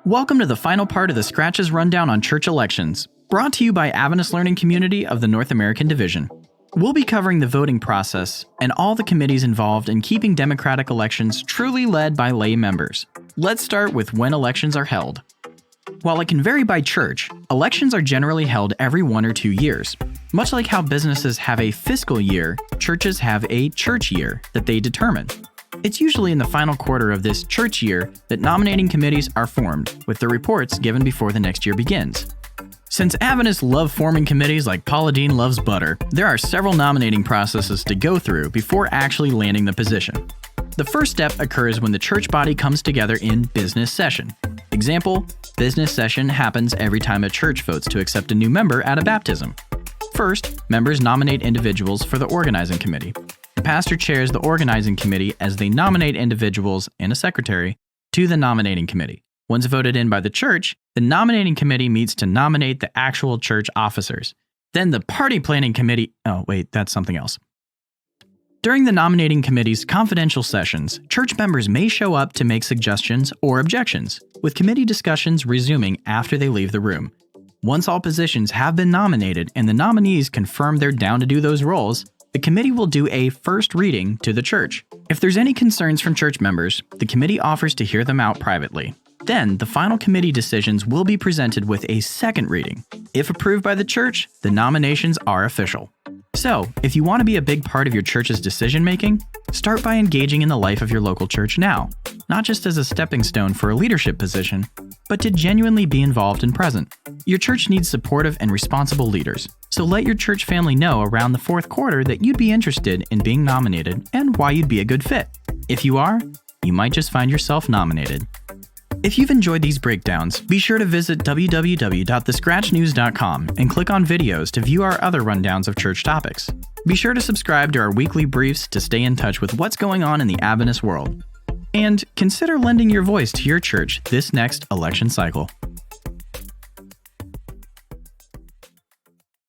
Welcome to the final part of the Scratches Rundown on Church Elections, brought to you by Adventist Learning Community of the North American Division. We'll be covering the voting process and all the committees involved in keeping democratic elections truly led by lay members. Let's start with when elections are held. While it can vary by church, elections are generally held every 1 or 2 years. Much like how businesses have a fiscal year, churches have a church year that they determine. It's usually in the final quarter of this church year that nominating committees are formed, with the reports given before the next year begins. Since Adventists love forming committees like Paula Deen loves butter, there are several nominating processes to go through before actually landing the position. The first step occurs when the church body comes together in business session. Example, business session happens every time a church votes to accept a new member at a baptism. First, members nominate individuals for the organizing committee. The pastor chairs the organizing committee as they nominate individuals and a secretary to the nominating committee. Once voted in by the church, the nominating committee meets to nominate the actual church officers. Then the party planning committee... Oh, wait, that's something else. During the nominating committee's confidential sessions, church members may show up to make suggestions or objections, with committee discussions resuming after they leave the room. Once all positions have been nominated and the nominees confirm they're down to do those roles, the committee will do a first reading to the church. If there's any concerns from church members, the committee offers to hear them out privately. Then, the final committee decisions will be presented with a second reading. If approved by the church, the nominations are official. So, if you want to be a big part of your church's decision-making, start by engaging in the life of your local church now, not just as a stepping stone for a leadership position, but to genuinely be involved and present. Your church needs supportive and responsible leaders, so let your church family know around the fourth quarter that you'd be interested in being nominated and why you'd be a good fit. If you are, you might just find yourself nominated. If you've enjoyed these breakdowns, be sure to visit www.thescratchnews.com and click on videos to view our other rundowns of church topics. Be sure to subscribe to our weekly briefs to stay in touch with what's going on in the Adventist world. And consider lending your voice to your church this next election cycle.